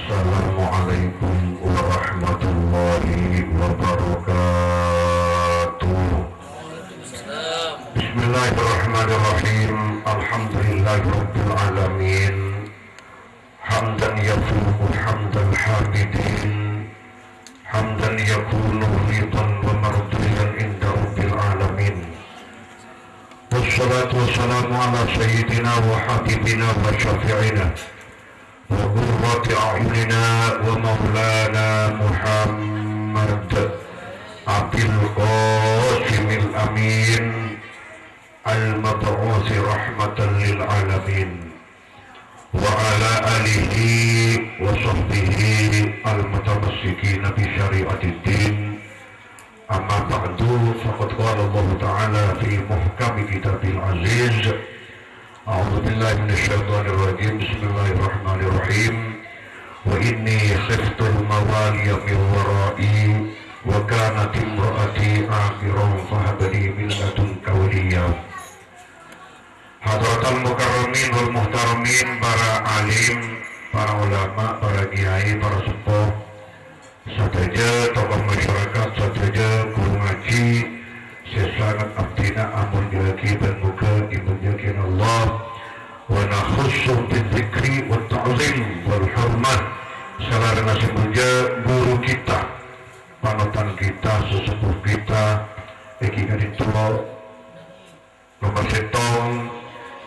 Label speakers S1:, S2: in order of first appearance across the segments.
S1: Assalamualaikum warahmatullahi wabarakatuh. Bismillahirrahmanirrahim. Alhamdulillahirabbil alamin. Hamdan yafuqu hamdal hamidin. Hamdan yakunu ridan wa mardiyan inda rabbil alamin. Wassalatu wassalamu ala sayyidina wa habibina wa syafi'ina wa qurrati a'yunina wa maulana Muhammad Abil Qasimil Amin al-mab'uthi rahmatan lil alamin wa ala alihi wa sahbihi al-mutamassikina bi syari'atid din. Amma ba'du, faqad qala Allah Ta'ala fi muhkami kitabil aziz. A'udzu billahi minasyaitonir rajim. Bismillahirrahmanirrahim. Wa inni khiftul mawaliya min wara'i wa kanat imra'ati aqiran fahabli min ladunka waliya. Hadratal mukarramin wal muhtaramin, para alim, para ulama, para kiai, para sepuh, sadaya tokoh masyarakat, sadaya guru ngaji, sesangat abdina amun jaki dan muka dimuliakan Allah. Wa nakhussu bidzikri wa ta'zim wal hurmat. Salarana semuja guru kita, panutan kita, sesepuh kita, iki kaditulo nomor setong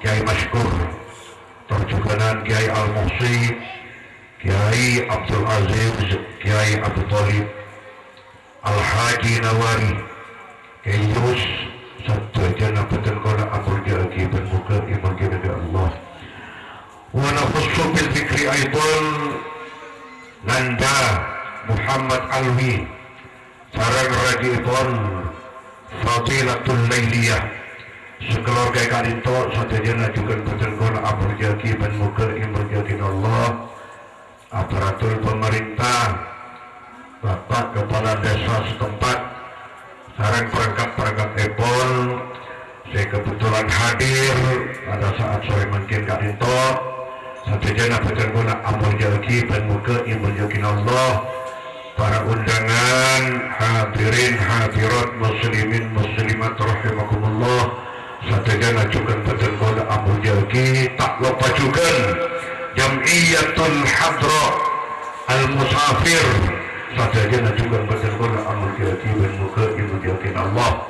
S1: Kiai Maskur, terjuganan Kiai Al-Muhsi, Kiai Abdul Aziz, Kiai Abu Talib, Al-Haji Nawari, Kiai Yus, sadaya betul kala amul jagi dan muka iman kita Allah. Wa nafsu bil fikri aidan Nanda Muhammad Alwi, sarang rajibon Fadilatul Lailiyah. Sekeluarga kadinto sadaya najukan betul kala amul jagi dan muka iman jagi Allah. Aparatur pemerintah, Bapak Kepala Desa setempat, sarang perangkat Epol, saya kebetulan hadir pada saat sore mungkin Kak Dinto, sadaya betul guna amal jagi dan muka iman yakin Allah. Para undangan, hadirin hadirat muslimin muslimat rahimakumullah, sadaya juga betul guna amal jagi. Tak lupa juga Jam'iyatul Hadra Al-Musafir, sadaya juga betul guna amal jagi dan muka iman yakin Allah.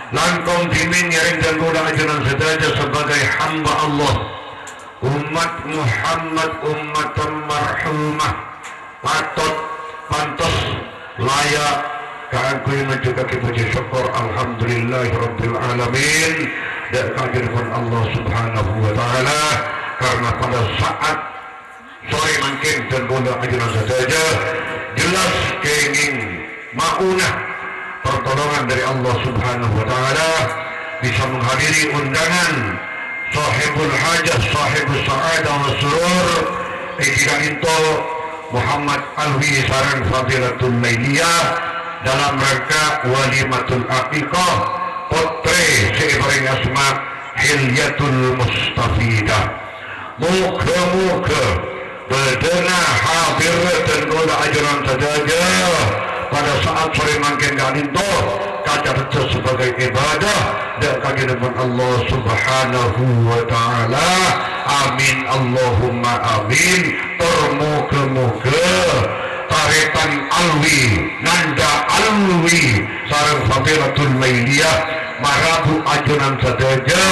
S1: Langkong dimin nyaring dan guna ajaran sedaya sebagai hamba Allah, umat Muhammad, umat marhumah, patut, pantas, layak keangkui menjaga puji syukur alhamdulillahi rabbil alamin dan kehadiran Allah subhanahu wa ta'ala. Karena pada saat sore mungkin dan guna ajaran sedaya jelas keingin maunah pertolongan dari Allah subhanahu wa ta'ala bisa menghadiri undangan sahibul hajah, sahibul sa'adah wa surur ikikan itu Muhammad Alwi sarang Fadilatul Lailiyah dalam rangka walimatul aqiqah putre seiring asma Hilyatul Mustafidah. Moga-moga berdana hadir dan guna ajaran saja pada saat sore mangkin kalinto kaca sebagai ibadah dan kagiran Allah subhanahu wa ta'ala. Amin Allahumma amin. Termoga-moga tarikan Alwi, Nanda Alwi sarang Fadilatul Lailiyah marabu ajunan saja.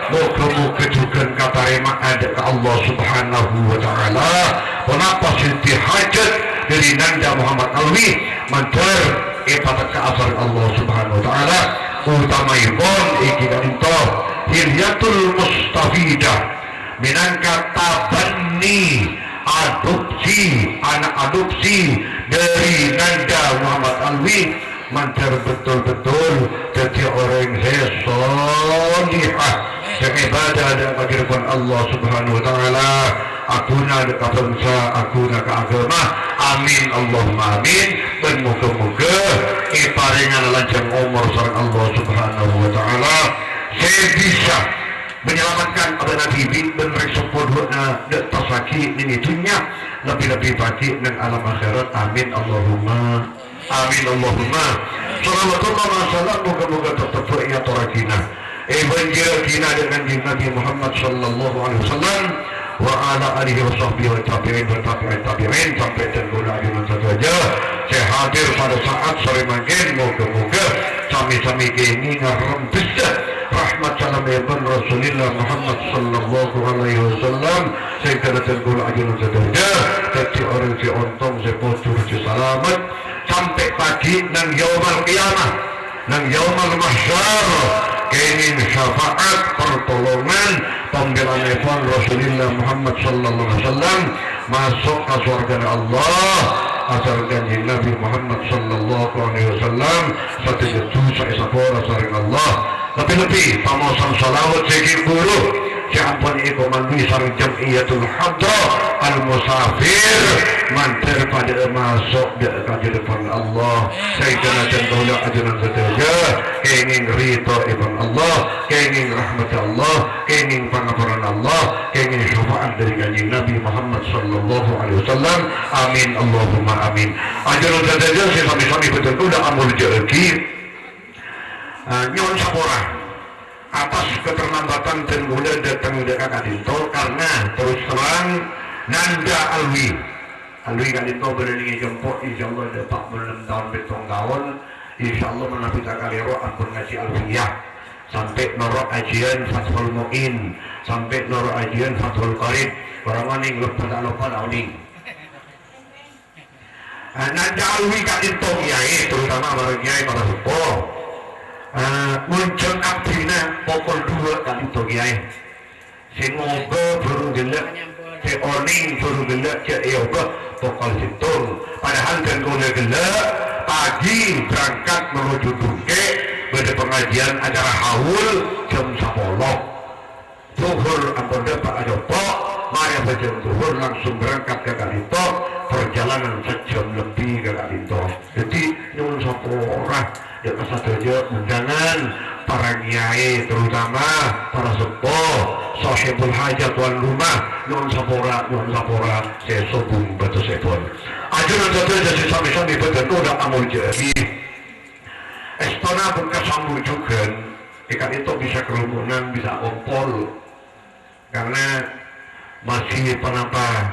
S1: Moga-moga juga katarima ada ke Allah subhanahu wa ta'ala. Kenapa Siti Hajat dari Nanda Muhammad Alwi mantar ibadat ke asal Allah subhanahu wa ta'ala utamaipun ikikan itu Hilyatul Mustafidah minangka tabanni adopsi, anak adopsi dari Nanda Muhammad Alwi mantar betul-betul jadi orang solihah ibadah dan kehidupan Allah subhanahu wa ta'ala. Akuna ke bangsa, akuna ke agama. Amin Allahumma amin. Dan moga-moga iparingan lanjang umur sareng Allah subhanahu wa ta'ala saya bisa menyelamatkan abana bibi dan resepon na de tasaki ini dunia lebih-lebih pagi dan alam akhirat. Amin Allahumma amin Allahumma. Salawatullah wa salam moga-moga tetap ingat orang kita banjir kita dengan Nabi Muhammad sallallahu alaihi wasallam wa ala alihi wa sahbihi wa tabi'in sampai tenggula dengan satu aja. Saya hadir pada saat sore makin moga-moga sami-sami kini ngarempis rahmat salam ibn Rasulullah Muhammad sallallahu alaihi wasallam. Saya kena tenggula dengan satu aja. Tapi orang si ontong saya bocor si selamat sampai pagi dan yaumul qiyamah dan yaumul mahsyar. Kini syafaat pertolongan pembelaan Ibn Rasulullah Muhammad sallallahu alaihi wasallam masuk ke surga Allah asalkan Nabi Muhammad sallallahu alaihi wasallam satu itu saya sapora saring Allah lebih-lebih pamosan salawat segi guru siapun iku mandi sareng jamiyatul hadra al musafir mantir pada masuk di depan Allah. Saya kena contohnya ajaran saja kenging rito ibn Allah, kenging rahmat Allah, kenging pengapuran Allah, kenging syafaat dari kanjeng Nabi Muhammad sallallahu alaihi wasallam. Amin Allahumma amin. Ajaran saja saya sami-sami betul udah amul jereki nyon sapora atas keterlambatan tenggula datang dekat kadinto karena terus terang nanda alwi kadinto berani jemput insyaallah ada 46 tahun betong tahun insyaallah menapi takalero ampun ngasih alfiyah sampai norok ajian Fathul Mu'in sampai norok ajian Fathul Qarib orang maning lupa dauning nanda alwi kadinto kiai terutama para kiai para sepuh muncul abdina pokol 2 kali to kiai si ngogo burung gelek si oning burung gelek si yoga pokol situng padahal kan guna gelek pagi berangkat menuju Duke pada pengajian acara haul jam 10 zuhur ampun dapat ada pok mari baca zuhur langsung berangkat ke Kalito perjalanan sejam lebih ke Kalito jadi nyuwun sapora ya saja undangan para kiai terutama para sepuh sahibul hajat tuan rumah non sapora saya sobung betul sepon ajaran saja jadi sami-sami betul udah amul jadi estona bukan sambung juga ikan itu bisa kerumunan bisa kompol karena masih penapa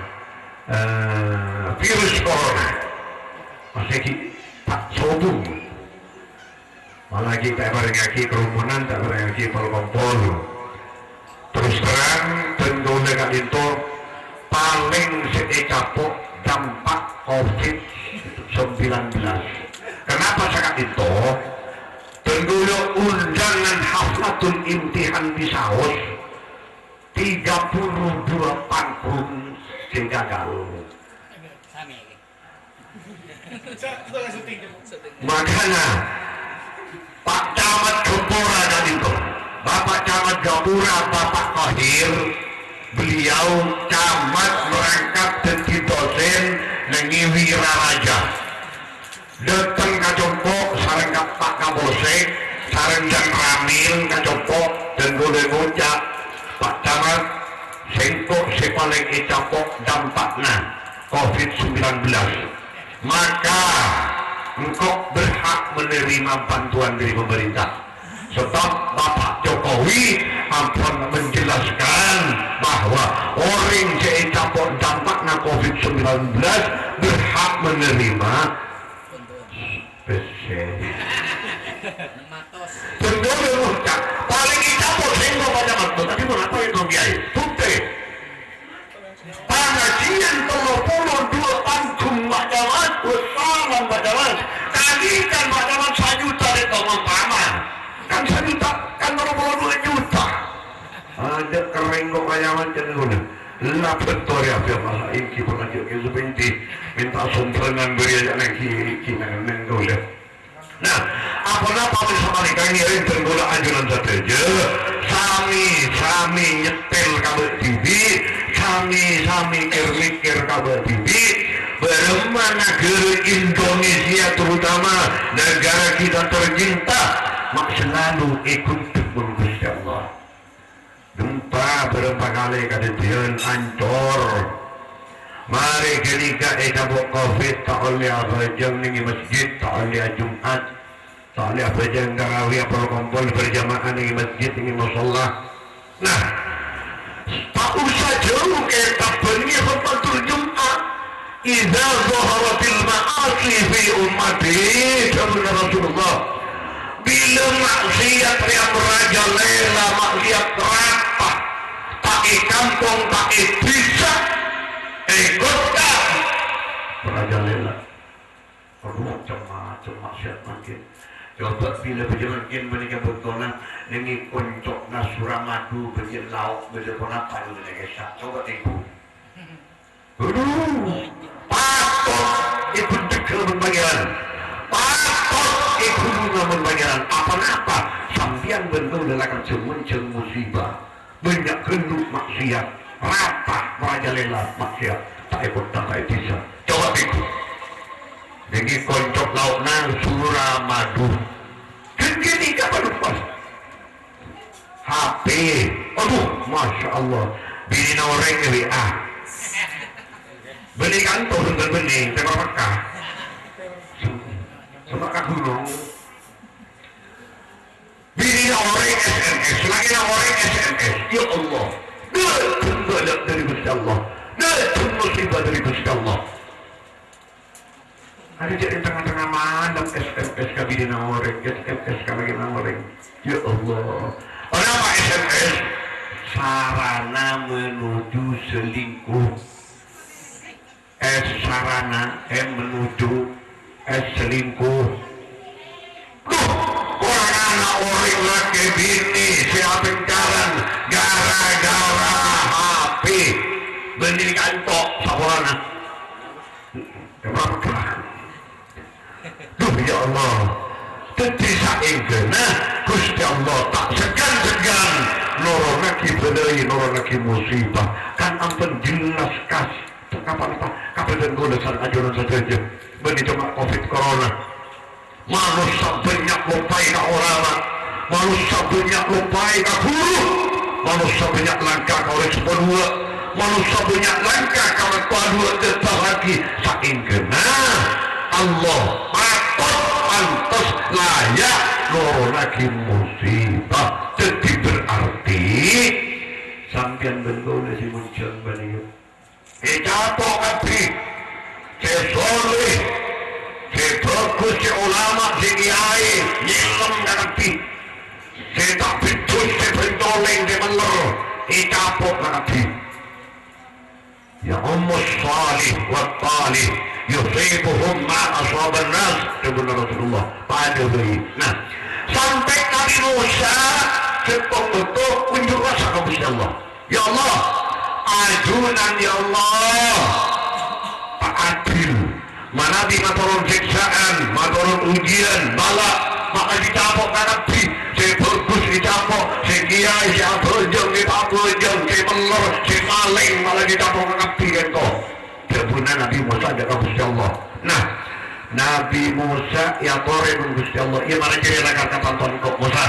S1: virus corona masih tak sobung malah kita bareng lagi kerumunan tak bareng lagi pol terus terang tentunya kan itu paling capok dampak COVID-19 kenapa sangat itu tentunya undangan haflatul imtihan di Saus 32 panggung sing gagal makanya Pak Camat Gempora dan itu Bapak Camat Gempora Bapak Kohir beliau camat merangkap jadi dosen nengi Raja datang ke Jompok sareng Pak Kabosek sareng dan Ramil ke Jompok dan boleh ngucap Pak Camat sengkok sepaling icapok dampaknya COVID-19 maka engkau berhak menerima bantuan dari pemerintah sebab Bapak Jokowi akan menjelaskan bahwa orang yang capok dampaknya COVID-19 berhak menerima betul paling capok sehingga pada waktu tapi kenapa itu kiai putih pengajian 32 panggung majalah bersama majalah tadi kan majalah 1 juta di tolong paman kan 1 juta kan 22 juta ada kering kok kayaman cenderung lah betul ya biar masa ini pengajian ke sebentar minta sumberan beri aja lagi kina nenggolah nah apa-apa bersama kami yang tergoda ajaran saja sami nyetel kabel TV sami mikir kabel TV bagaimana negara Indonesia terutama negara kita tercinta mak selalu ikut berusaha Allah ora berapa kali kadetian ancor mari ketika cabut covid tak oleh abajang ning masjid tak oleh Jumat tak oleh abajang tarawih berkumpul berjamaah ning masjid ning musalla. Nah tak usah jauh kita bengi khutbatul Jumat idza zaharatil ma'asi fi ummati sabda Rasulullah bila maksiat yang merajalela maksiat rata pakai kampung pakai desa kota merajalela macam maksiat makin coba bila berjalan menikah bertolak ini koncok nasura madu berjalan lauk berjalan apa itu mereka coba tengok patut itu dekat berbagian patut itu juga berbagian apa-apa sambian bentuk dalam ceng musibah banyak gendut maksiat rata merajalela maksiat tak ikut tak bisa coba tengok ini koncok lauk nasura madu gini kapan lepas HP aduh Masya Allah bini orang ke WA beli kantor dengan bening tengok Mekah Mekah gunung bini orang SMS lagi orang SMS ya Allah datang balak dari Gusti Allah datang musibah dari Gusti Allah ada jadi tengah-tengah malam SMS kabin orang SMS kabin orang ya Allah orang apa SMS sarana menuju selingkuh sarana menuju selingkuh duh orang anak orang laki bini siapa jalan gara-gara HP benih kantok sabarana kenapa duh ya Allah tadi saing kena Gusti Allah tak segan-segan norongaki bedai norongaki musibah kan ampun jelas kas kapan dan gue dasar ajaran saja bani cuma covid corona manusia banyak lupai ke orang manusia banyak lupai ke guru manusia banyak langkah ke orang sepuluh manusia banyak langkah ke orang tua tetap lagi saking kena Allah patut pantas layak lagi musibah jadi berarti sampian bentuk si muncul bani capok kabeh soleh bagus si ulama si kiai nyilem kabeh tak betul si bentoleng si meler capok kabeh ya ummus salih wa talih yusibuhum ma ashaban nas sebelum Rasulullah pada hari nah sampai Nabi Musa setong betul unjuk rasa kepada Allah ya Allah ajunan ya Allah Pak Adil mana di maturun siksaan maturun ujian balak maka dicapok kanabi si bagus dicapok si kiai si abojong si abojong si melor si maling malah dicapok kanabi kan kok kebunan Nabi Musa jaga Gusti Allah nah Nabi Musa ya tore Gusti Allah iya mana kira kata tonton kok Musa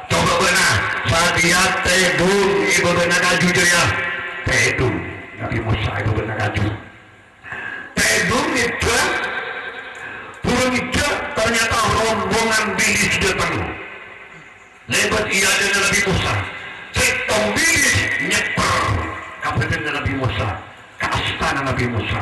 S1: coba benar sadia tedung ibu benar kaju ya tedung Nabi Musa itu benar kaju tedung itu burung itu ternyata rombongan bilis datang lebat ia dengan Nabi Musa setong bilis nyeper kabupaten Nabi Musa ke astana Nabi Musa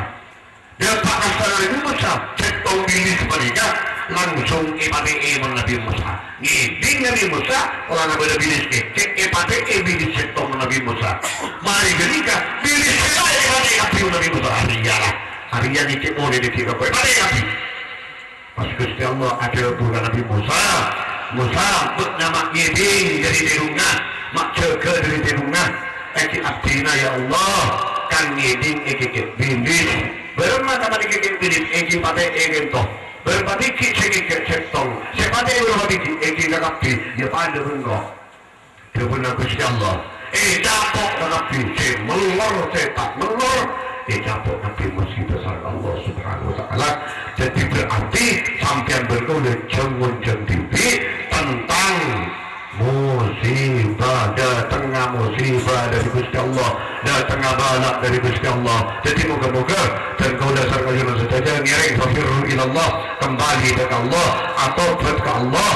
S1: dia ke astana Nabi Musa setong bilis mereka langsung ipate iman Nabi Musa ngiding Nabi Musa orang Nabi bilis cek ipate bilis setong Nabi Musa mari genika bilis ipate Nabi Musa hari ini cek mau dikira kau ipate Nabi pas Gusti Allah ada bukan Nabi Musa bet nama ngiding dari dirungan mak jaga dari dirungan abdina ya Allah kan ngiding bilis bermata mati bilis pate toh berpati cek setong sepate berpati kakapi ya pada bengkok kebenar Gusti Allah capok kakapi melor tak melor capok Nabi masih besar Allah subhanahu wa ta'ala jadi berarti sampai berkode jangan TV tentang musibah tengah musibah pahala dari Gusti Allah. Jadi moga-moga dan kau dasar kalian saja ngiring fafirru ilallah, kembali ke Allah atau ke Allah,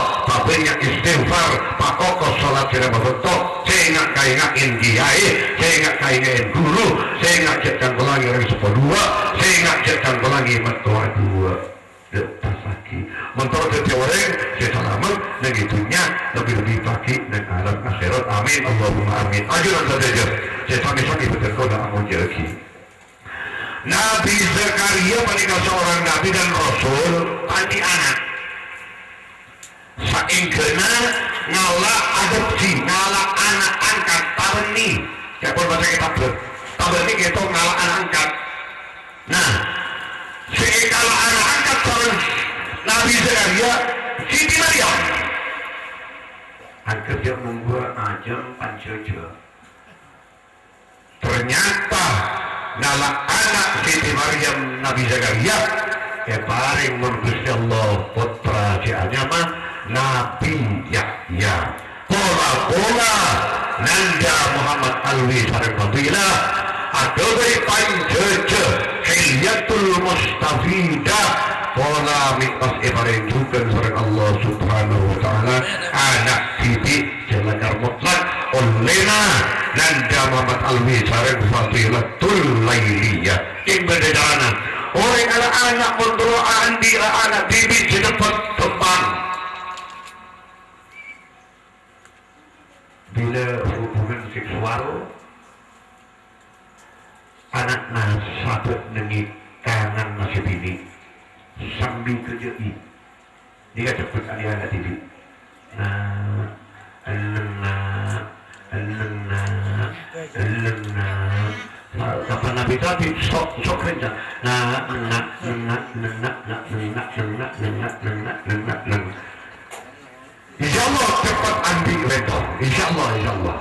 S1: banyak istighfar, pakok sholat tidak betul, sehingga kaingain kiai, sehingga kaingain guru, sehingga jadikan pelangi orang sepuluh, sehingga jadikan pelangi mertua dua. Lepas lagi mentor ke orang saya selamat dan itunya lebih pagi dan alam akhirat. Amin Allahumma amin. Ajuran saja saya sampai betul kau dah amun jadi Nabi Zakaria menikah seorang Nabi dan Rasul tadi anak saingkena ngala adopsi ngala anak angkat tabeni ya pun bahasa kita tabeni itu ngala anak angkat. Nah sekala anak angkat seorang Nabi Zakaria Siti Maryam angkat dia membuat ajam pancojo. Ternyata ngala anak Siti Maryam Nabi Zakaria paring Gusti Allah putra si Anyama Nabi Yahya pola nanda Muhammad Alwi sareng fadilah adobe panceje hilyatul mustafidah pola mikas paring juga sareng Allah subhanahu wa ta'ala anak titik jelakar mutlak olena nanda Muhammad Alwi sareng fadilatul lailiyah yang berdedana orang anak kontrol andi anak titik sedepat kembang bila hubungan seksual anak sahabat nengi kangen masih bini sambil kerjai dia cepet anak TV kapan Nabi tadi sok kerja insyaallah cepat andi reto insyaallah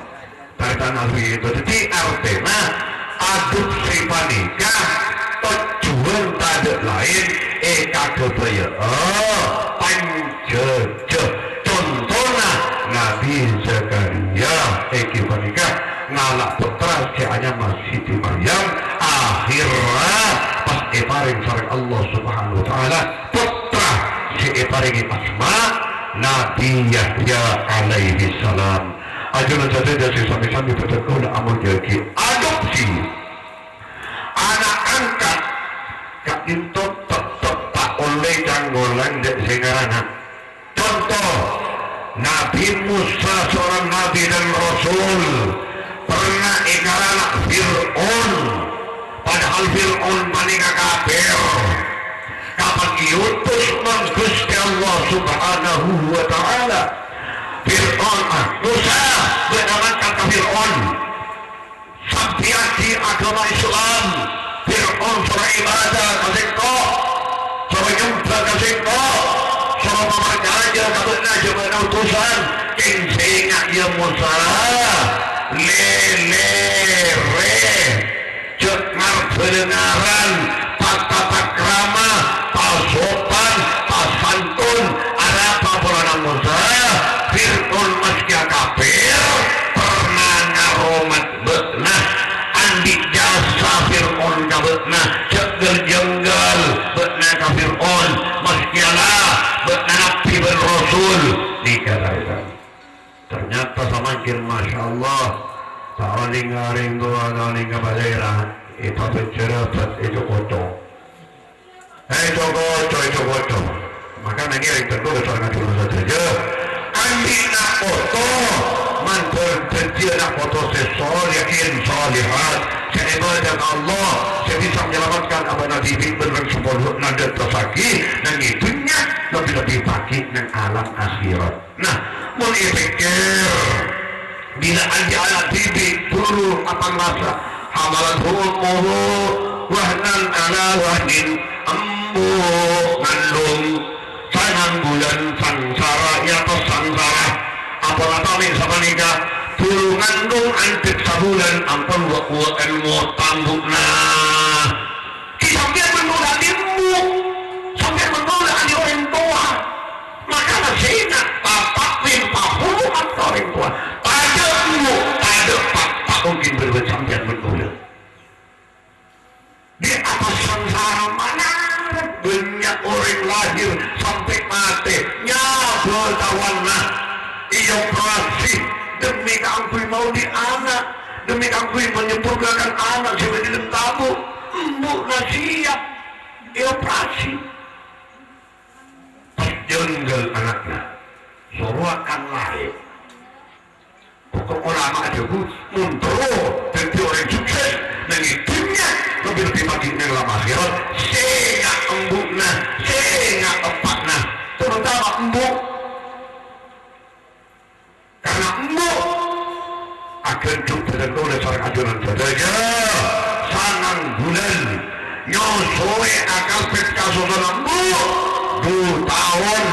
S1: kata Nabi itu jadi artinya adopsi panikah tujuan tak lain kagobaya panjeje contohnya Nabi Zakaria panikah ngalak putra si Anyama Siti Maryam akhirnya pas paring sareng Allah subhanahu wa ta'ala putra si paring Asma Nabi Yahya alaihi salam. Ajunan saja dari sampai-sampai betul-betul amal jadi adopsi anak angkat kak itu tetap tak oleh janggolan dan sengarana. Contoh Nabi Musa seorang Nabi dan Rasul pernah ikarana Fir'aun padahal Fir'aun panika kafir kapan diutus Gusti Allah subhanahu wa ta'ala Fir'aun Musa beramankan ke Fir'aun sampai di agama Islam Fir'aun surah ibadah kasengko surah nyumpah kasengko surah pemerintah kabutna jemaah utusan kingsing ya Musa lele cek pendengaran tata krama pasopan pasantun ada apa peranan Musa Fir'aun maskia kafir pernah ngaromat betnah andi jasa Fir'aun kabetnah cek gerjenggal betnah ka Fir'aun maskialah betnah nabi ben rasul dikatakan ternyata semakin Masya Allah tawaling-aling doa tawaling kabalera itu bercerita itu kotor itu kotor maka nanti yang tentu seorang dulu saja ambil nak foto mantul terjadi nak foto sesolihin solihat seibadah Allah saya bisa menyelamatkan apa nanti benar sepuluh nada tersaki dan itunya lebih pagi dan alam akhirat. Nah mun pikir bila andi anak bibi dulu apa masa hamalan humuhu wahnan ala wahnin ambu ngandung sanang bulan sangsara ya atau sangsara apa latamin sama nikah dulu ngandung antik sabulan ampun wa ilmu tambukna sampai menolak ilmu sampai menolak di orang tua maka nasina bapak minta hubungan orang tua ada ilmu ada bapak mungkin berbuat sampai menolak sengsara mana banyak orang lahir sampai mati nyabel tawana iya operasi demi kangkui mau di anak demi kangkui menyempurnakan anak sebagai dalam tamu embuk na siap operasi pas jenggal anaknya sorokan lahir pokok ulama aja bu muntro jadi orang sukses mengitungnya lebih pagi neng lama akhirat sehingga embukna sehingga empatna terutama embuk karena embuk akan cukup dan kau dasar ajaran saja sanang bulan nyosoe akal petka sosan embuk 2 tahun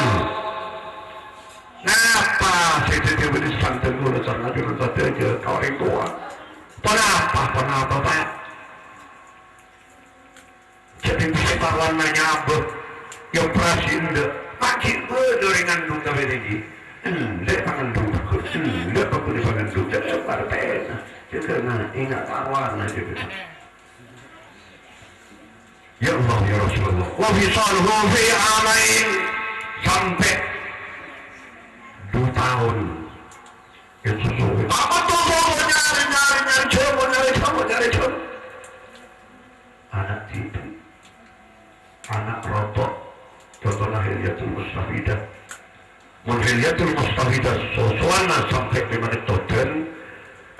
S1: ngapa saya tidak berdisantan kau dasar ajaran saja kau orang tua kenapa Pak jadi separuhan nyabek yang operasi enggak makin dengan duka bedegi enggak pangandung enggak aku di pangandung jadi partai juga ingat taruhan aja gitu ya Allah ya Rasulullah wa fisaluhu fi amain sampai 2 tahun itu sesuai apa tuh nyari anak itu anak rotok contohnya Hilyatul Mustafidah Hilyatul Mustafidah sosoana sampai di mana toden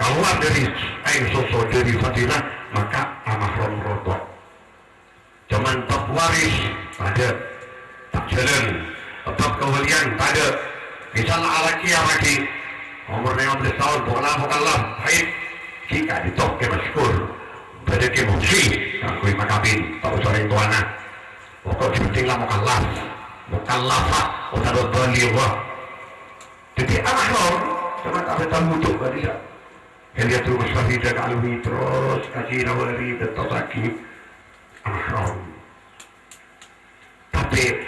S1: keluar dari sosok dari Fatilah maka amahrom rotok cuman tak waris ada tak jalan tetap kewalian ada misalnya alaki umur 15 tahun bukanlah baik jika ditok ke maskur pada ke muksi aku makabin tak usah yang tuana pokok penting lah mukallafah udah berliwah jadi amahrom sama tak ada mutuk gak bisa Hilyatul Mustafidah kalui terus kaji nawari betasaki amahrom tapi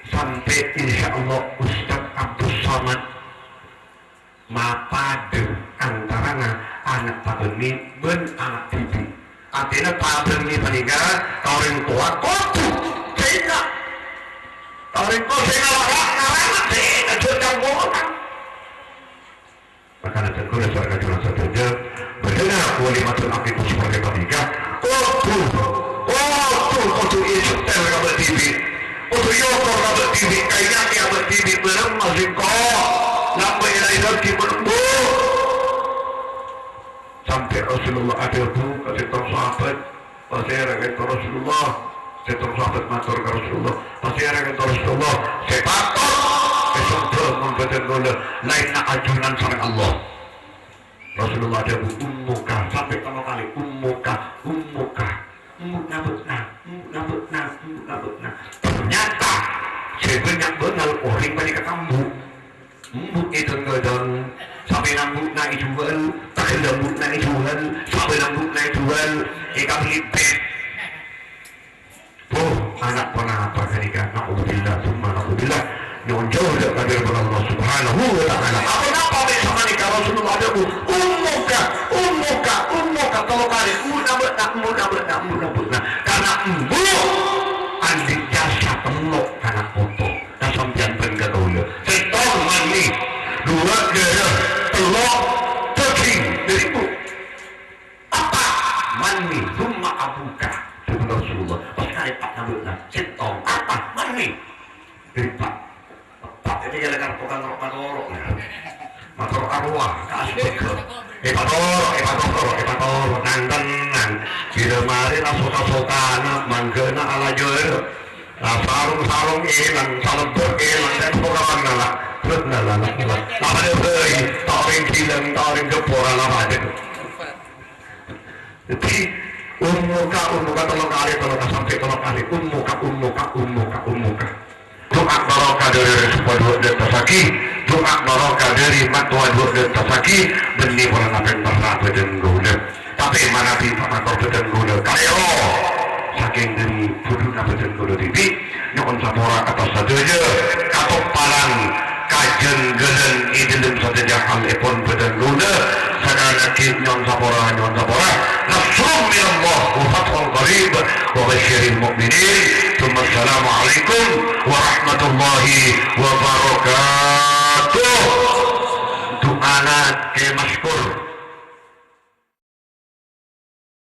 S1: sampai insya Allah Ustaz Abdul Somad mapadu antara anak pabeni ben anak bibi artinya pabeni peninggal orang tua kotu sehingga orang tua sehingga warak sehingga jodang orang maka nanti aku udah suara kajuran satunya benar walimatul akibat sebagai peninggal kotu isu tel kabel TV kotu yoko kabel TV kayaknya kabel TV benar masih kok sampai lagi menunggu sampai Rasulullah ada bu kasih tahu sahabat pasti ada kata Rasulullah saya tahu sahabat matur ke Rasulullah pasti ada kata Rasulullah saya patut kesumpah membaca gula lainnya ajunan sama Allah Rasulullah ada bu ummuka sampai pertama kali ummuka ternyata saya banyak benar orang banyak ketemu embuk itu ngodong sampai nambuk naik jual tak nambuk naik jual sampai nambuk naik jual ikan lipet anak penapa ketika na'udzubillah summa na'udzubillah yang jauh dari Allah subhanahu wa ta'ala apa sama nikah Rasulullah ada ummuka kalau kali nambuk karena embuk andik jasa temuk karena foto dan sampian penggagaula setong mani 2 gara telok daging dari ibu apa mani rumah abuka sebelum Rasulullah pas kali pak nambutna setong apa mani dari pak ini gara-gara tukang rok motor arwah kasih ke epatoro nantenan di lemari suka-sukana manggena ala jeur sarung ilang salebur ilang dan pokoknya nala terus nala apa dia beri taring kilang taring kepora lama aja jadi ummuka tolong kali ummuka doa barokah dari sebuah dua dan tasaki doa barokah dari matwa dua dan tasaki benih orang apa yang berat dan gula tapi mana pipa motor dan gula kaya saking dari pudun apa dan gula tibi nyokon sapora atas saja katok palang kajen gelen idilin saja hal epon badan gula sekarang nyon sapora nasrum minallah wa fathul qarib wa basyir sairil mu'minin. Assalamualaikum warahmatullahi wabarakatuh.